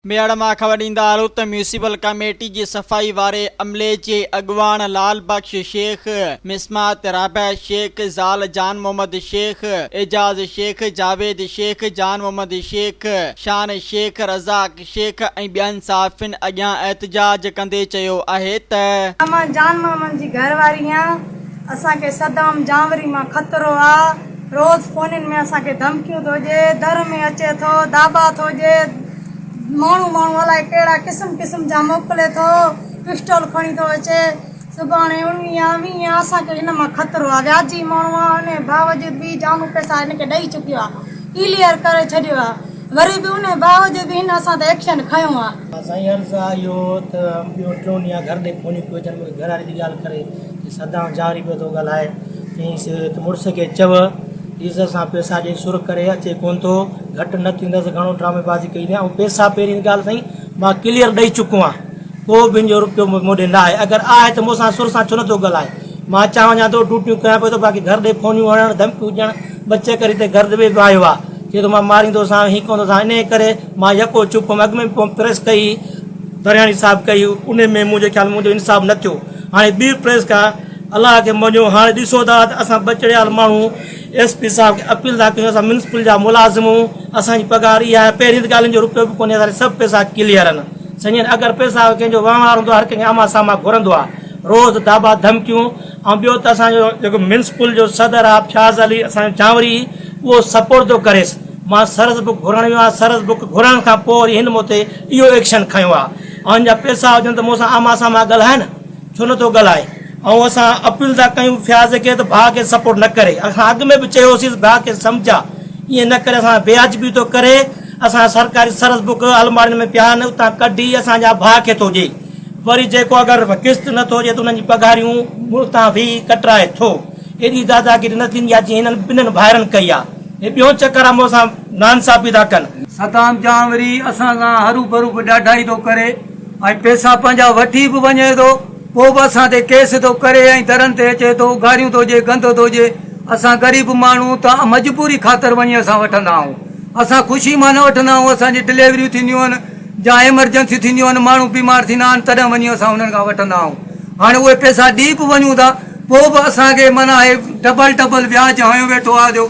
मेड़ मां ख़बर ॾींदा हलूं त म्यूनिसिपल कमेटी जी सफ़ाई वारे अमले जे अॻुवान लाल बख्श शेख, मिसमात राबा शेख, ज़ाल जान मोहम्मद शेख, एजाज शेख, जावेद शेख, जान मोहम्मद शेख, शान शेख, रज़ाक शेख ऐं ॿियनि साफ़िन अॻियां एहतजाज कंदे चयो आहे त मां जान मोहम्मद जी घरवारी आहियां। असांखे सदाम जावरी मां ख़तरो आहे। रोज़ फ़ोननि में असांखे धमकियूं थो ॾिए, दर में अचे थो, दाबा थो ॾिए, माण्हू अलाए कहिड़ा क़िस्म क़िस्म जा मोकिले थो, पिस्टल खणी थो अचे। सुभाणे 19 20 असांखे हिन मां ख़तरो आहे। व्याजी माण्हू आहे, उन बावजूद बि जाम पैसा हिनखे ॾेई चुकियो आहे, क्लियर करे छॾियो आहे। वरी बि उन बावजूद बि हिन असां ते एक्शन खयो आहे। साईं अर्ज़ु आहे इहो त ॿियो टियों ॾींहुं घर ॾे फोनियूं पियो अचनि, मूंखे घर वारी जी ॻाल्हि करे कि सदाम जावरी पियो थो ॻाल्हाए, चईंसि त मुड़ुस खे चव इज़त सां पैसा ॾेई सुर करे अचे कोन थो, घटि न थींदसि, घणो ड्रामेबाज़ी कई न। ऐं पैसा पहिरीं ॻाल्हि साईं मां क्लियर ॾेई चुको आहियां, को बि जो रुपयो मोॾे न आहे। अगरि आहे त मूंसां सुर सां छो नथो ॻाल्हाए। मां चवां थो ड्यूटियूं कयां पियो थो, बाक़ी घर ॾे फोनियूं हणणु, धमकियूं ॾियणु, बचे करे हिते घर ॾे बि आयो आहे, चए थो मां मारींदोसां, हीअं कंदोसां। इन करे मां यको चुप हुअमि। अॻु में बि प्रेस कई, दरियाणी साहिबु कई, उन में मुंहिंजे ख़्याल मुंहिंजो इंसाफ़ न थियो। हाणे ॿी प्रेस कया, अलाह खे मञो। हाणे ॾिसो था त असां बचड़ियाल माण्हू SP साहिब खे अपील था कयूं, असां म्यूनिसिपल जा मुलाज़िमूं, असांजी पघार इहा आहे। पहिरीं त ॻाल्हियुनि जो रुपयो बि कोन्हे, असांखे सभु पैसा क्लियर आहिनि। सम्झनि, अगरि पैसा कंहिंजो वहिंवार हूंदो आहे, हर कंहिंखे आमा सामा घुरंदो आहे, रोज़ दाबा धमकियूं। ऐं ॿियो त असांजो जेको म्यूनिसिपल जो सदर आहे फ्याज़ अली, असांजो जावरी, उहो सपोर्ट थो करेसि। मां सरस बुक घुरण वियो आहियां, सरस बुक घुरण खां पोइ वरी हिन मूं ते इहो एक्शन खयो आहे। ऐं हिन जा पैसा हुजनि त मूंसां आमा सामा ॻाल्हाए न, छो नथो ॻाल्हाए। ऐं असां अपील था कयूं फ्याज़ खे त भाउ खे सपोर्ट न करे। असां अॻु में बि चयोसीं भाउ खे सम्झा, ईअं न करे। असां बेआजबी थो करे, असां सरकारी सरस बुक अलमारियुनि में पिया आहिनि, उतां कढी असांजा भाउ खे थो ॾिए। वरी जेको अगरि किस्त नथो ॾिए त उन्हनि जी पघारियूं उतां बि कटराए थो। एॾी दादागिरी न थींदी आहे जीअं हिननि ॿिन्हिनि भाइरनि कई आहे। हे ॿियो चकर आहे, मूंसां नाइंसाफ़ी था कनि। सदाम जावरी असां सां हरू भरू बि ॾाढा ई थो करे, ऐं पैसा पंहिंजा वठी बि वञे थो, पोइ बि असां ते केस थो करे, ऐं दरनि ते अचे थो, गारियूं थो ॾिए, गंद थो ॾिए। असां ग़रीब माण्हू त मजबूरी ख़ातिर वञी असां वठंदा आहियूं, असां ख़ुशी मां न वठंदा आहियूं। असांजी डिलीवरियूं थींदियूं आहिनि या एमरजेंसी थींदियूं आहिनि, माण्हू बीमार थींदा आहिनि, तॾहिं वञी असां उन्हनि खां वठंदा आहियूं। हाणे उहे पैसा ॾी बि वञूं था, पोइ बि असांखे माना हे डबल व्याज हयो वेठो आहे, जो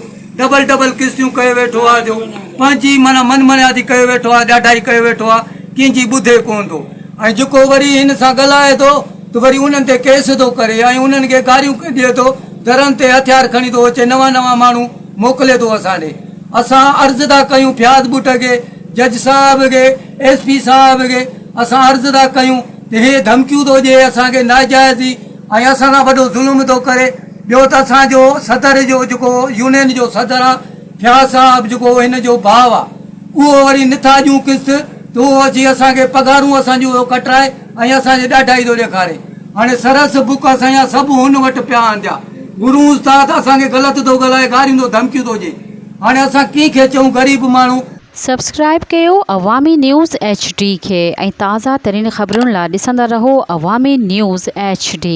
डबल किस्तियूं कयो वेठो आहे, जो पंहिंजी माना मन मर्यादी कयो वेठो आहे, ॾाढाई कयो वेठो आहे, कंहिंजी ॿुधे कोन थो। ऐं जेको वरी हिन सां ॻाल्हाए थो त वरी उन्हनि ते केस थो करे, ऐं उन्हनि खे गारियूं ॾिए थो, दरनि ते हथियार खणी थो अचे, नवां माण्हू मोकिले थो असां ॾे। असां अर्ज़ु था कयूं फ्याज़ बुट खे, जज साहिब खे, SP साहिब खे असां अर्ज़ु था कयूं त हे धमकियूं थो ॾिए असांखे नाजाइज़ी, ऐं असां खां वॾो ज़ुल्म थो करे। ॿियो त असांजो सदर जो जेको यूनियन जो सदर आहे फ्याज़ साहिब, जेको हिन जो भाउ आहे, उहो वरी नथा ॾियूं किस्त, त उहो अची असांखे पघारूं असांजूं कटराए, ऐं असांजे ॾाढा ई थो ॾेखारे। हाणे सरस बुक असांजा सभु हुन वटि पिया आहिनि, जा गुरू उस्ताद असांखे ग़लति थो ॻाल्हाए, गारियूं थो, धमकियूं थो ॾिए। हाणे असां कंहिंखे चऊं, ग़रीब माण्हू। सब्सक्राइब कयो अवामी न्यूज़ HD खे, ऐं ताज़ा तरीन ख़बरुनि लाइ ॾिसंदा रहो अवामी न्यूज़ HD।